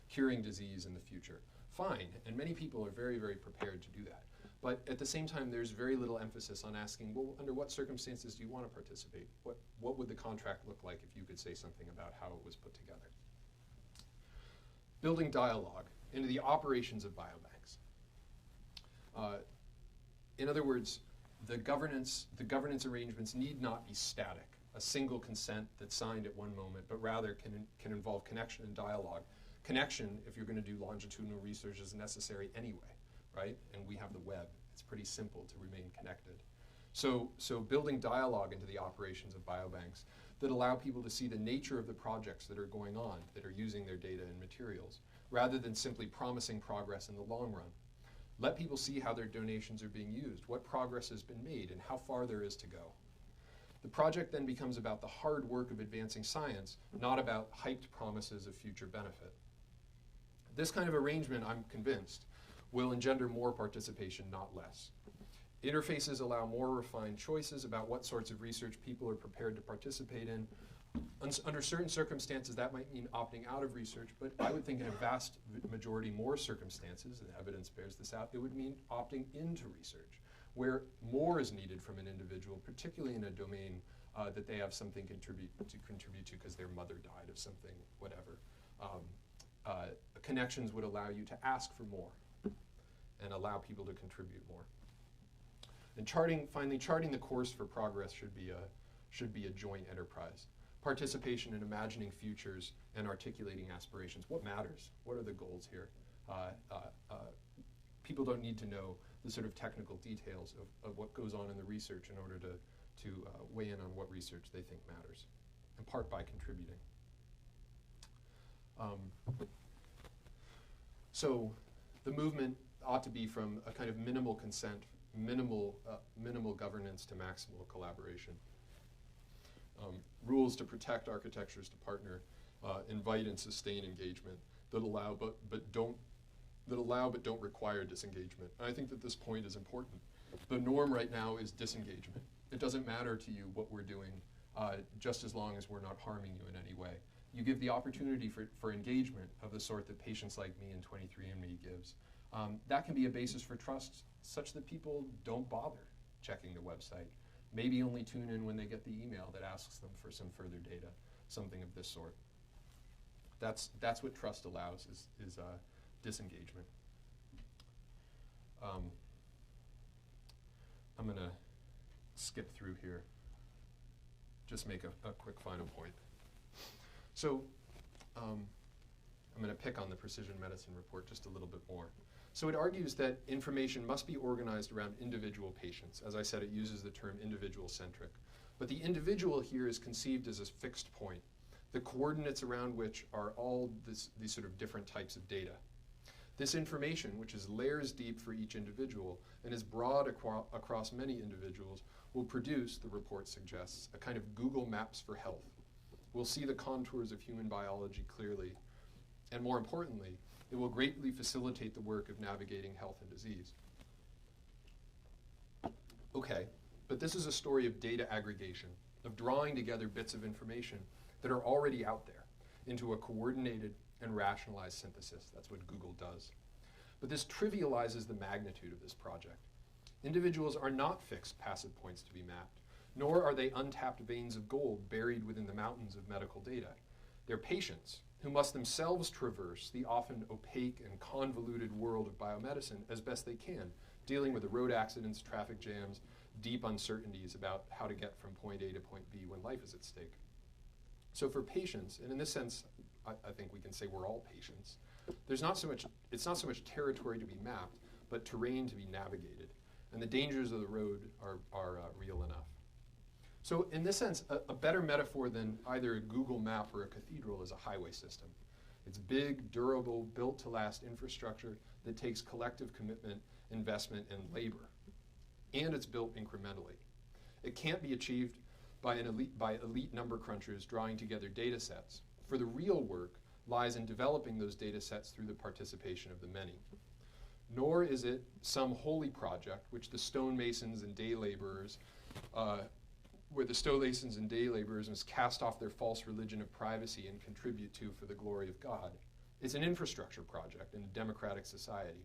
curing disease in the future. Fine, and many people are very, very prepared to do that. But at the same time, there's very little emphasis on asking, well, under what circumstances do you want to participate? What would the contract look like if you could say something about how it was put together? Building dialogue into the operations of biobanks. In other words, the governance arrangements need not be static, a single consent that's signed at one moment, but rather can involve connection and dialogue. Connection, if you're going to do longitudinal research, is necessary anyway, right? And we have the web. It's pretty simple to remain connected. So building dialogue into the operations of biobanks that allow people to see the nature of the projects that are going on, that are using their data and materials, rather than simply promising progress in the long run. Let people see how their donations are being used, what progress has been made, and how far there is to go. The project then becomes about the hard work of advancing science, not about hyped promises of future benefit. This kind of arrangement, I'm convinced, will engender more participation, not less. Interfaces allow more refined choices about what sorts of research people are prepared to participate in. Under certain circumstances, that might mean opting out of research, but I would think in a vast majority more circumstances, and evidence bears this out, it would mean opting into research, where more is needed from an individual, particularly in a domain that they have something to contribute to because their mother died of something, whatever. connections would allow you to ask for more and allow people to contribute more. And finally, charting the course for progress should be a joint enterprise. Participation in imagining futures and articulating aspirations. What matters? What are the goals here? People don't need to know the sort of technical details of what goes on in the research in order to weigh in on what research they think matters, in part by contributing. So the movement ought to be from a kind of minimal consent, minimal governance to maximal collaboration. Rules to protect architectures to partner, invite and sustain engagement that allow but don't require disengagement. And I think that this point is important. The norm right now is disengagement. It doesn't matter to you what we're doing, just as long as we're not harming you in any way. You give the opportunity for engagement of the sort that patients like me and 23andMe gives. That can be a basis for trust such that people don't bother checking the website. Maybe only tune in when they get the email that asks them for some further data, something of this sort. That's what trust allows, is disengagement. I'm going to skip through here, just make a quick final point. So I'm going to pick on the precision medicine report just a little bit more. So it argues that information must be organized around individual patients. As I said, it uses the term individual-centric. But the individual here is conceived as a fixed point, the coordinates around which are all these sort of different types of data. This information, which is layers deep for each individual and is broad across many individuals, will produce, the report suggests, a kind of Google Maps for health. We'll see the contours of human biology clearly, and more importantly, it will greatly facilitate the work of navigating health and disease. Okay, but this is a story of data aggregation, of drawing together bits of information that are already out there into a coordinated and rationalized synthesis. That's what Google does. But this trivializes the magnitude of this project. Individuals are not fixed passive points to be mapped, nor are they untapped veins of gold buried within the mountains of medical data. They're patients who must themselves traverse the often opaque and convoluted world of biomedicine as best they can, dealing with the road accidents, traffic jams, deep uncertainties about how to get from point A to point B when life is at stake. So for patients, and in this sense, I think we can say we're all patients, it's not so much territory to be mapped, but terrain to be navigated. And the dangers of the road are real enough. So in this sense, a better metaphor than either a Google map or a cathedral is a highway system. It's big, durable, built-to-last infrastructure that takes collective commitment, investment, and labor. And it's built incrementally. It can't be achieved by elite number crunchers drawing together data sets. For the real work lies in developing those data sets through the participation of the many. Nor is it some holy project which the stonemasons and day laborers must cast off their false religion of privacy and contribute to for the glory of God. It's an infrastructure project in a democratic society,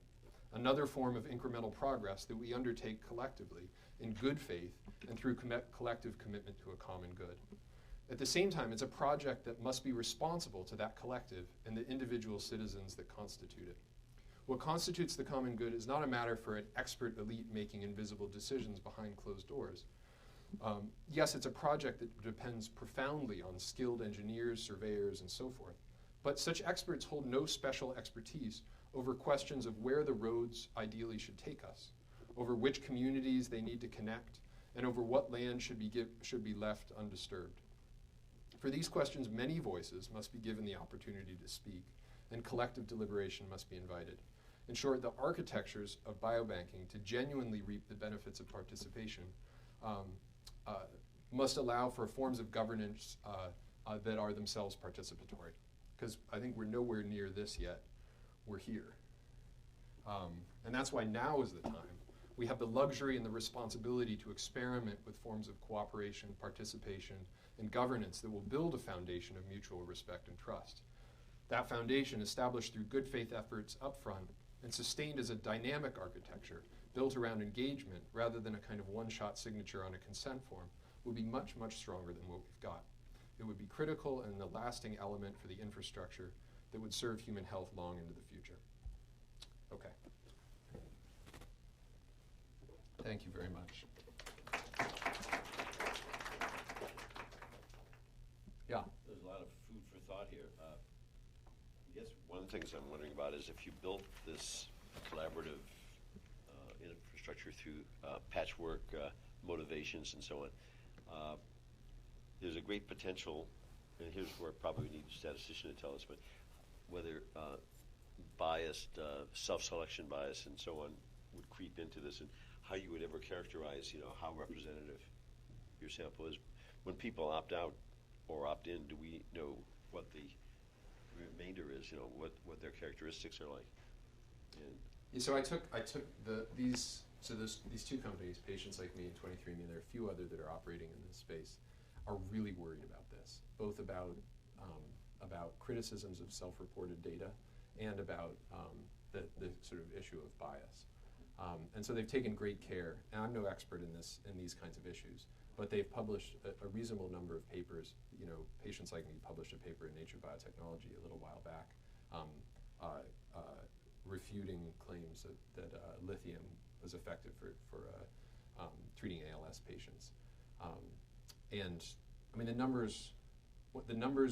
another form of incremental progress that we undertake collectively in good faith and through collective commitment to a common good. At the same time, it's a project that must be responsible to that collective and the individual citizens that constitute it. What constitutes the common good is not a matter for an expert elite making invisible decisions behind closed doors. Yes, it's a project that depends profoundly on skilled engineers, surveyors, and so forth. But such experts hold no special expertise over questions of where the roads ideally should take us, over which communities they need to connect, and over what land should be left undisturbed. For these questions, many voices must be given the opportunity to speak, and collective deliberation must be invited. In short, the architectures of biobanking to genuinely reap the benefits of participation must allow for forms of governance that are themselves participatory. Because I think we're nowhere near this yet. We're here. And that's why now is the time. We have the luxury and the responsibility to experiment with forms of cooperation, participation, and governance that will build a foundation of mutual respect and trust. That foundation, established through good faith efforts up front and sustained as a dynamic architecture built around engagement rather than a kind of one-shot signature on a consent form, will be much, much stronger than what we've got. It would be critical and the lasting element for the infrastructure that would serve human health long into the future. Okay. Thank you very much. Yeah. There's a lot of food for thought here. I guess one of the things I'm wondering about is if you built this collaborative infrastructure through patchwork, motivations, and so on, there's a great potential, and here's where probably we need a statistician to tell us, but whether biased, self-selection bias and so on would creep into this, and how you would ever characterize, how representative your sample is. When people opt out or opt in, do we know what the remainder is, what their characteristics are like? And yeah, so I took these two companies, Patients Like Me and 23andMe, and there are a few other that are operating in this space, are really worried about this, both about criticisms of self-reported data and about the sort of issue of bias. And so they've taken great care, and I'm no expert in these kinds of issues, but they've published a reasonable number of papers. Patients Like Me published a paper in Nature Biotechnology a little while back, refuting claims that lithium was effective for treating ALS patients. And I mean, the numbers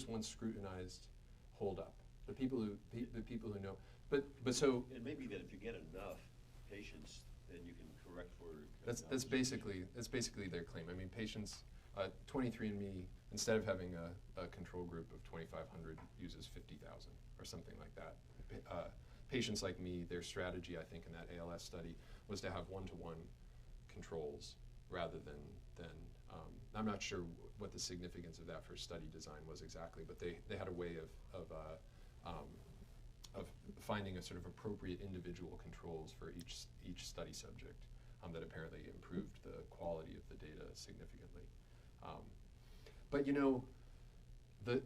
once scrutinized hold up. The people who know, but so. It may be that if you get enough patients, then you can correct for. That's basically their claim. I mean, patients, 23andMe, instead of having a control group of 2,500, uses 50,000 or something like that. Patients Like Me, their strategy, I think, in that ALS study was to have one-to-one controls rather than I'm not sure what the significance of that for study design was exactly, but they had a way of finding a sort of appropriate individual controls for each study subject that apparently improved the quality of the data significantly. But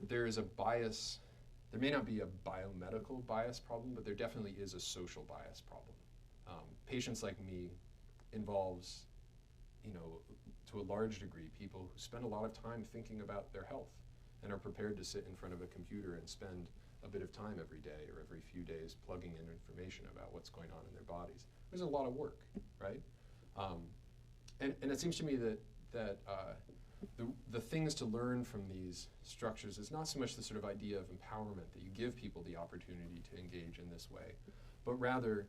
there is a bias. There may not be a biomedical bias problem, but there definitely is a social bias problem. Patients Like Me involves, to a large degree, people who spend a lot of time thinking about their health and are prepared to sit in front of a computer and spend a bit of time every day or every few days plugging in information about what's going on in their bodies. There's a lot of work, right? And it seems to me that the things to learn from these structures is not so much the sort of idea of empowerment that you give people the opportunity to engage in this way, but rather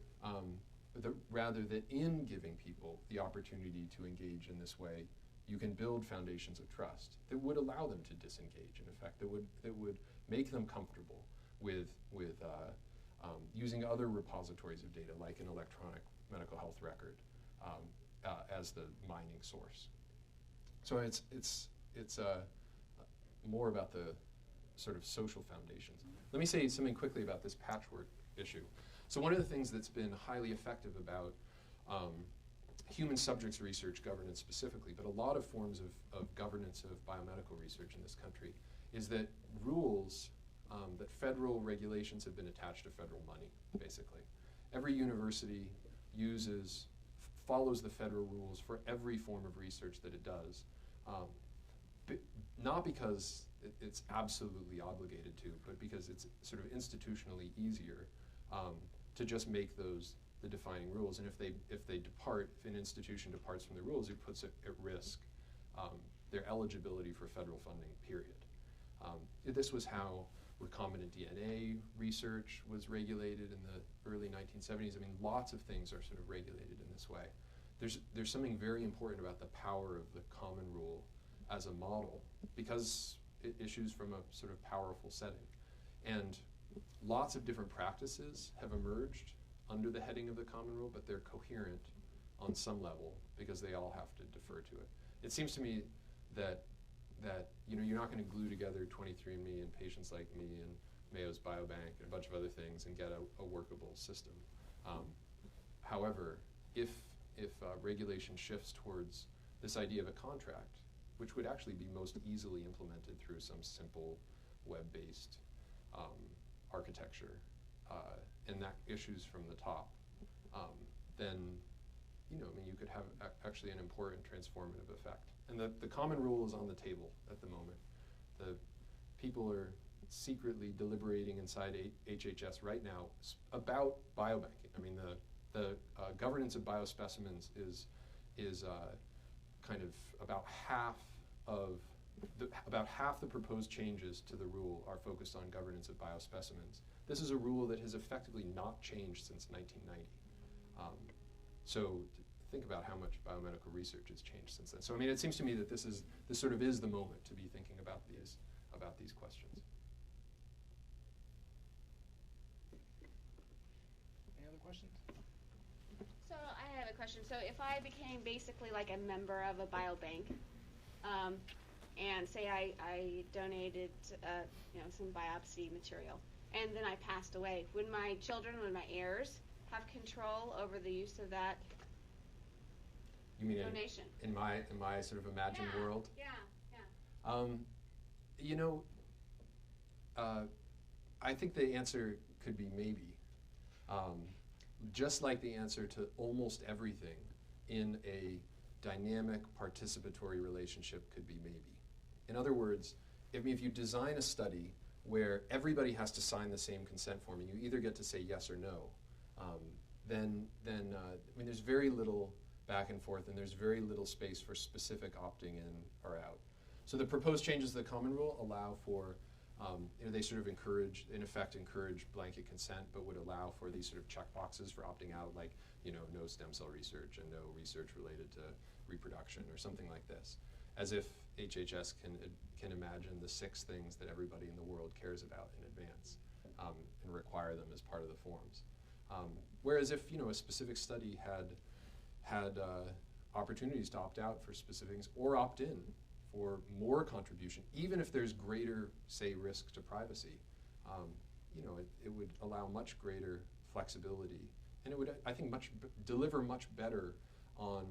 that in giving people the opportunity to engage in this way, you can build foundations of trust that would allow them to disengage, in effect, that would make them comfortable with using other repositories of data, like an electronic medical health record, as the mining source. So it's more about the sort of social foundations. Let me say something quickly about this patchwork issue. So one of the things that's been highly effective about human subjects research governance specifically, but a lot of forms of governance of biomedical research in this country, is that rules, that federal regulations have been attached to federal money, basically. Every university follows the federal rules for every form of research that it does, not because it's absolutely obligated to, but because it's sort of institutionally easier to just make those the defining rules. And if an institution departs from the rules, it puts at risk their eligibility for federal funding, period. This was how recombinant DNA research was regulated in the early 1970s. I mean, lots of things are sort of regulated in this way. There's something very important about the power of the common rule as a model, because it issues from a sort of powerful setting. And lots of different practices have emerged under the heading of the common rule, but they're coherent on some level because they all have to defer to it. It seems to me that you're not going to glue together 23andMe and Patients Like Me and Mayo's BioBank and a bunch of other things and get a workable system. However, if regulation shifts towards this idea of a contract, which would actually be most easily implemented through some simple web-based architecture, and that issues from the top, then you could have actually an important transformative effect. And the common rule is on the table at the moment. The people are secretly deliberating inside HHS right now about biobanking. I mean, the governance of biospecimens is kind of about half the proposed changes to the rule are focused on governance of biospecimens. This is a rule that has effectively not changed since 1990. So think about how much biomedical research has changed since then. So I mean, it seems to me that this sort of is the moment to be thinking about these questions. Any other questions? So I have a question. So if I became basically like a member of a biobank, and say I donated some biopsy material, and then I passed away, would my children, would my heirs have control over the use of that You mean donation? in my sort of imagined world? Yeah. You know, I think the answer could be maybe. Just like the answer to almost everything in a dynamic participatory relationship could be maybe. In other words, if you design a study where everybody has to sign the same consent form and you either get to say yes or no, then there's very little back and forth and there's very little space for specific opting in or out. So the proposed changes to the common rule allow for, they sort of encourage blanket consent, but would allow for these sort of checkboxes for opting out, like, no stem cell research and no research related to reproduction or something like this, as if HHS can imagine the 6 things that everybody in the world cares about in advance and require them as part of the forms. Whereas if a specific study had opportunities to opt out for specific things or opt in for more contribution, even if there's greater, say, risk to privacy, it would allow much greater flexibility, and it would, I think, deliver much better on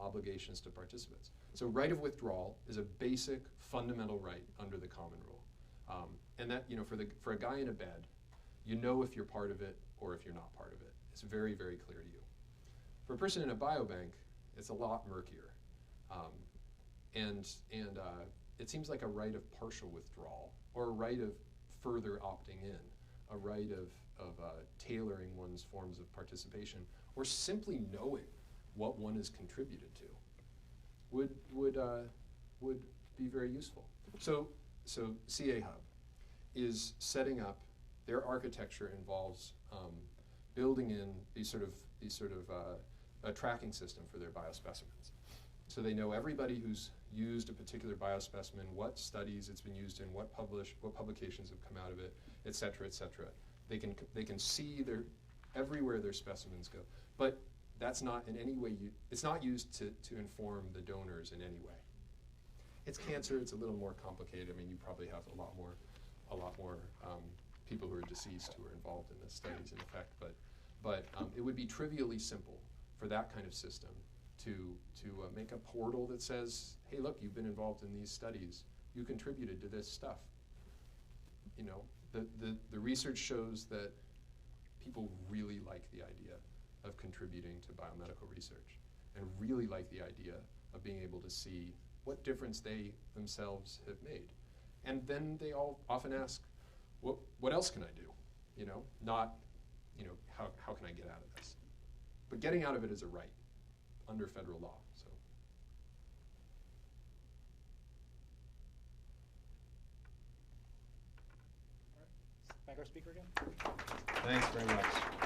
obligations to participants. So right of withdrawal is a basic fundamental right under the common rule, and that for a guy in a bed, if you're part of it or if you're not part of it. It's very, very clear to you. For a person in a biobank, it's a lot murkier. And it seems like a right of partial withdrawal or a right of further opting in, a right of tailoring one's forms of participation, or simply knowing what one has contributed to would be very useful. So CA Hub is setting up, their architecture involves building in these sort of a tracking system for their biospecimens. So they know everybody who's used a particular biospecimen, what studies it's been used in, what publications have come out of it, et cetera, et cetera. They can see everywhere their specimens go. But that's not in any way, it's not used to inform the donors in any way. It's cancer, it's a little more complicated. I mean, you probably have a lot more people who are deceased who are involved in the studies in effect, but it would be trivially simple for that kind of system to make a portal that says, hey, look, you've been involved in these studies. You contributed to this stuff. The research shows that people really like the idea of contributing to biomedical research and really like the idea of being able to see what difference they themselves have made. And then they all often ask, what else can I do? Not, how can I get out of this? But getting out of it is a right under federal law. So. All right. Back our speaker again. Thanks very much.